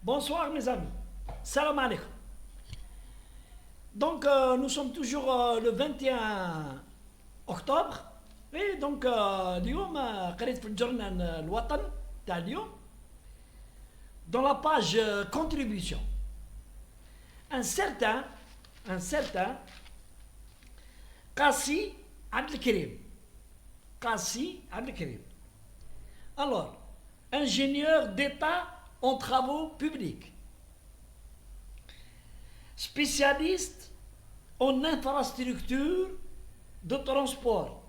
Bonsoir mes amis. Salam alaikum. Donc nous sommes toujours le 21 octobre. Et donc اليوم قريت في الجورنال الوطن تاع اليوم dans la page contribution un certain Qassi Abdelkrim. Qassi Abdelkrim. Alors, ingénieur d'État en travaux publics, spécialiste en infrastructure de transport,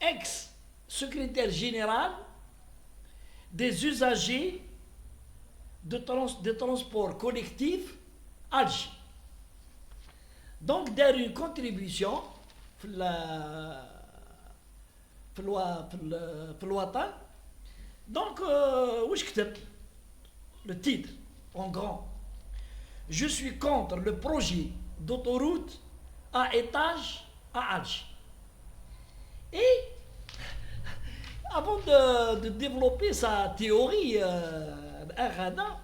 ex-secrétaire général des usagers de transport collectif Alger. Donc, derrière une contribution في الوطن. Donc, où je le titre en grand. Je suis contre le projet d'autoroute à étage à Alger. Et avant de développer sa théorie, Arana,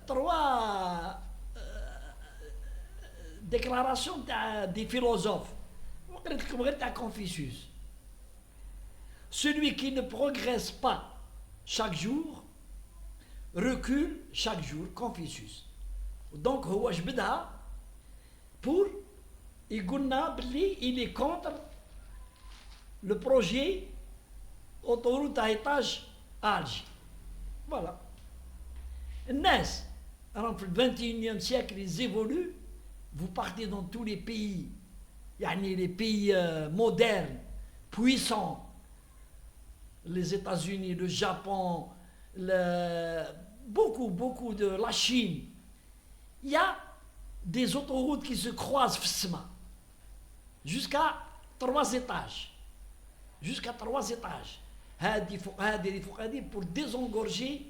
trois déclarations des philosophes. Confucius. Celui qui ne progresse pas chaque jour recule chaque jour. Confucius. Donc, pour il est contre le projet autoroute à étage à Alger. Voilà. الناس راهم في ال 21e siècle, ils évoluent. Vous partez dans tous les pays, les pays modernes, puissants, les États-Unis, le Japon, beaucoup de la Chine. Il y a des autoroutes qui se croisent jusqu'à 3 étages. Jusqu'à 3 étages. Pour désengorger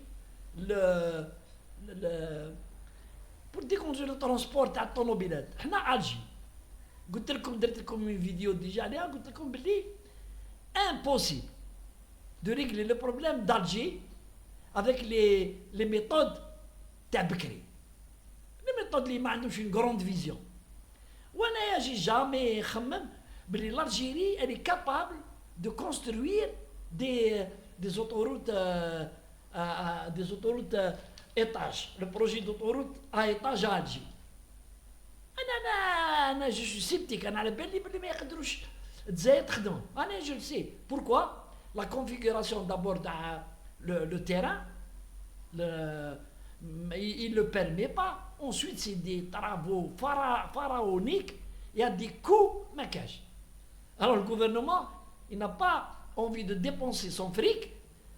pour décongeler le transport تاع الطوموبيلات. حنا الجي قلت لكم درت لكم une vidéo déjà عليها, قلت لكم بلي impossible de régler le problème d'Alger avec les méthodes تاع بكري. Les méthodes اللي ما عندهمش une grande vision. وانا j'ai jamais خمم بلي l'Algérie elle est capable de construire des autoroutes étage, le projet d'autoroute à étage à Alger. je suis sceptique. Je le sais. Pourquoi? La configuration d'abord le terrain, il ne le permet pas. Ensuite, c'est des travaux pharaoniques. Il y a des coûts maquages. Alors le gouvernement, il n'a pas envie de dépenser son fric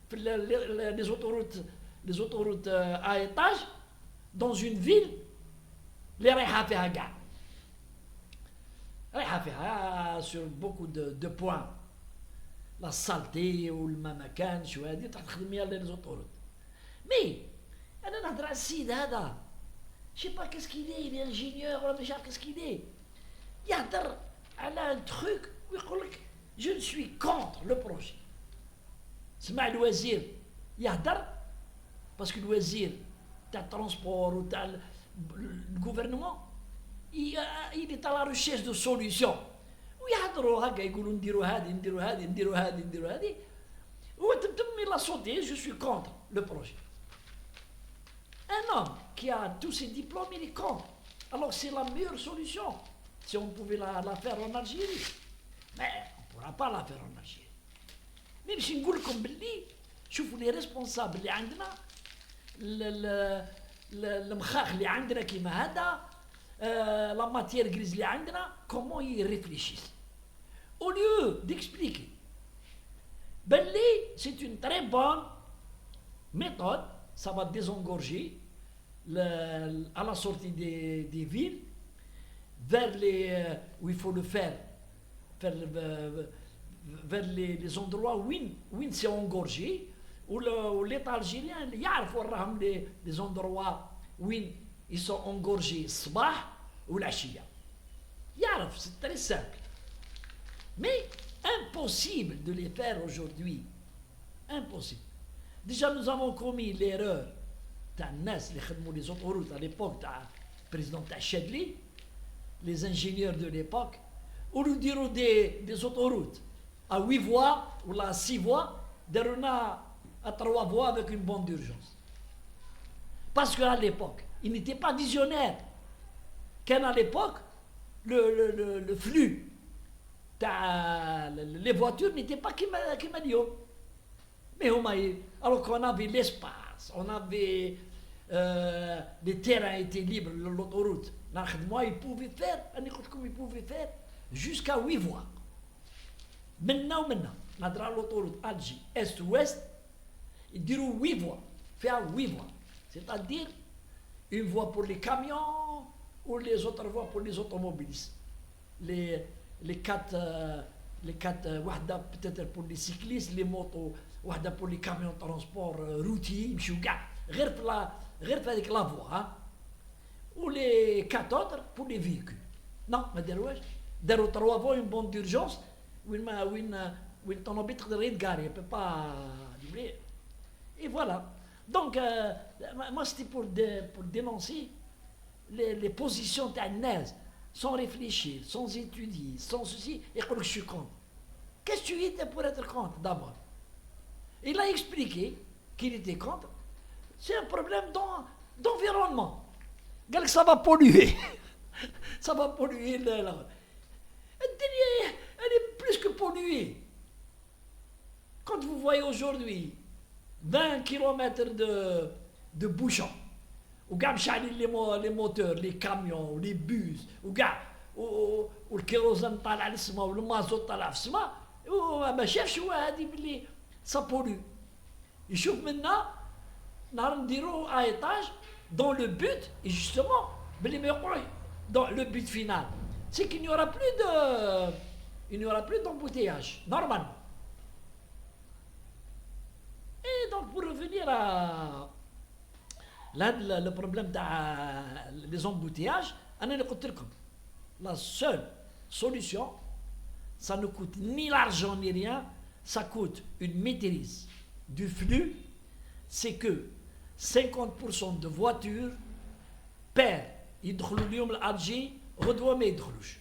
pour les autoroutes à étage dans une ville les رايحة فيها كاع رايحة فيها sur beaucoup de points, la saleté والما ما كانش وهذه تروح تخدم يا les autoroutes. Mais انا نهضر على السيد هذا, je sais pas qu'est-ce qu'il est, il est ingénieur ولا مش عارف qu'est-ce qu'il est, يهضر على un truc ويقول لك je ne suis contre le projet. سمع الوزير يهضر parce que le wazir, le transport ou le gouvernement, il est à la recherche de solutions. ويحضروا هكا يقولوا نديروا هذه il a sauté, je suis contre le projet. Un homme qui a tous ses diplômes, il est contre. Alors c'est la meilleure solution si on pouvait la faire en Algérie. Mais on ne pourra pas la faire en Algérie. Mais باش نقول لكم باللي شوفوا les responsables اللي عندنا, المخاخ اللي عندنا كيما هذا, la matière grise اللي عندنا, comment ils réfléchissent au lieu d'expliquer باللي c'est une très bonne méthode, ça va désengorger à la sortie des villes vers où il faut le faire vers les endroits où c'est engorgé. والإيطال algérien يعرفوا راهم les endroits où ils sont engorgés الصباح والعشية. يعرف, c'est très simple. Mais impossible de les faire aujourd'hui. Impossible. Déjà, nous avons commis l'erreur les autoroutes à l'époque, le président Chedli, les ingénieurs de l'époque, au lieu de dire des autoroutes à 8 voies ou à 6 voies, à 3 voies avec une bande d'urgence. Parce qu'à l'époque, il n'était pas visionnaire. Qu'à l'époque, le flux, les voitures n'étaient pas qui m'a dit. Mais alors qu'on avait l'espace, on avait les terrains étaient libres, l'autoroute. Moi, ils pouvaient faire jusqu'à 8 voies. Maintenant, l'autoroute Alger, Est-Ouest, ils diront 8 voies, faire 8 voies. C'est-à-dire une voie pour les camions ou les autres voies pour les automobilistes. Les quatre, peut-être pour les cyclistes, les motos, pour les camions de transport routiers, avec la voie, ou les 4 autres pour les véhicules. Non, mais derrière 3 voies, une bande d'urgence, où ton objet de garer, il ne peut pas doubler. Et voilà. Donc, moi, c'était pour dénoncer les positions d'Agnès, sans réfléchir, sans étudier, sans ceci, et que je suis contre. Qu'est-ce que tu étais pour être contre, d'abord? Il a expliqué qu'il était contre. C'est un problème d'environnement. Regarde que ça va polluer. Ça va polluer la route. Elle est plus que polluée. Quand vous voyez aujourd'hui 20 km de bouchons, ou les moteurs, les camions, les bus, ou le kérosène طالع للسما ou le mazout طالع في السما, ما شافش هذه باللي ça pollue. يشوف منا نهار نديرو à étage dans le but, et justement, dans le but final, c'est qu'il n'y aura plus d'embouteillage, normalement. Et donc, pour revenir à le problème des embouteillages, la seule solution, ça ne coûte ni l'argent ni rien, ça coûte une maîtrise du flux, c'est que 50% de voitures perdent, يدخلوا اليوم الألجي غدوة ما يدخلوش.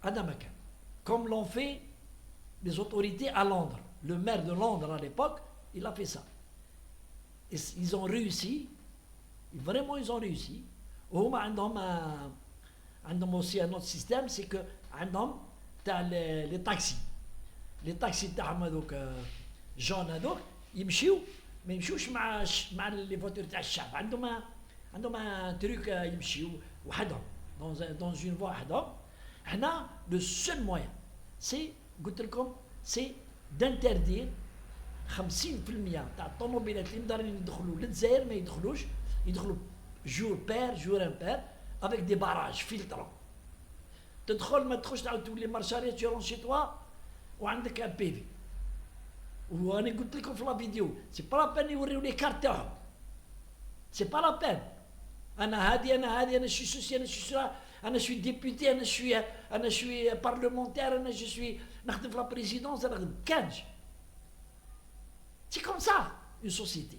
هذا مكان. Comme l'ont fait les autorités à Londres. Le maire de Londres à l'époque, il a fait ça. Et ils ont réussi, vraiment ils ont réussi. وهم عندهم aussi un autre système, c'est que عندهم تاع les taxis. Les taxis تاعهم هذوك جون هذوك يمشيو ما يمشيوش مع لي فواتور تاع الشعب. عندهم un truc يمشيو وحدهم dans une voie وحدهم. هنا le seul moyen c'est قلت لكم c'est d'interdire 50% تاع الطوموبيلات اللي مدارين يدخلوا للجزائر ما يدخلوش، يدخلوا jour pair jour impair avec des barrages filtrants. تدخل ما تدخلش تعاود تولي مارشاري tu rentres chez toi وعندك un PV. وانا قلت لكم في لا فيديو سي با لا بين يوريو لي كارت تاعهم، سي با لا بين. انا هادي انا شي سوسي انا شوي ديبوتي انا شوي بارلمونتير انا شوي نخدم في لا بريزيدونس انا كانش. سي كوم سا اون سوسيتي.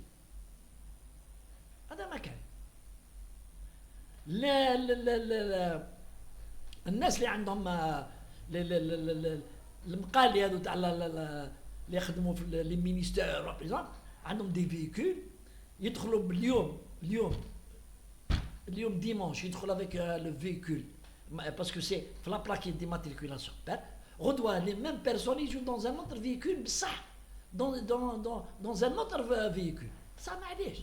هذا ما كان. لا الناس اللي عندهم المقالي هذو تاع اللي يخدموا في لي مينيستير ريبريزون عندهم دي فيكول يدخلوا اليوم ديمونش يدخل افيك لو فيكول باسكو سي في لا بلاك ديماتريكولاسيون بير غدوه لي ميم بيرسون يجوا دون ان اوتر فيكول بصح دون ان اوتر فيكول بصح معليش.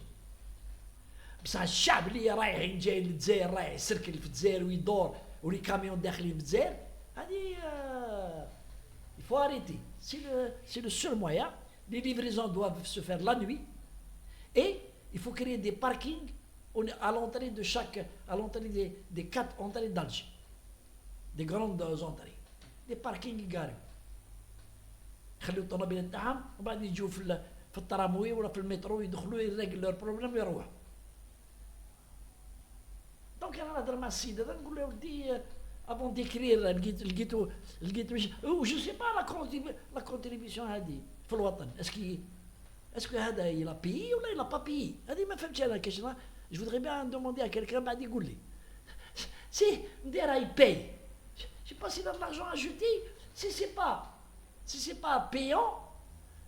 بصح الشعب اللي رايح جاي للجزائر رايح يسركل في الجزائر ويدور ولي كاميون داخلين في الجزائر هذه il faut arrêter. C'est le seul moyen. Les livraisons doivent se faire la nuit et il faut créer des parkings à l'entrée des 4 entrées d'Alger, des grandes entrées, des parkings garés. يخليو الطوموبيلات تاعهم وبعد يجوا في التراموي ولا في المترو يدخلوا يريقل لور بروبليم ويروحوا. دونك انا نهضر مع السيد هذا نقول له ودي افون ديكرير لقيتو جو سي با لا كونتريبيسيون هذه في الوطن اسكي est-ce que هذا il a payé ou il a pas payé هذه ما فهمتش انا كاش. je voudrais bien demander à quelqu'un بعد يقول لي si نديرها il paye. je sais pas s'il a de l'argent à jeter. si c'est pas payant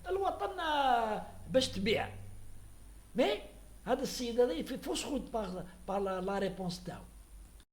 الوطن باش تبيع. مي هذا السيد هذا في فوس روت بار لا ريبونس تاعو.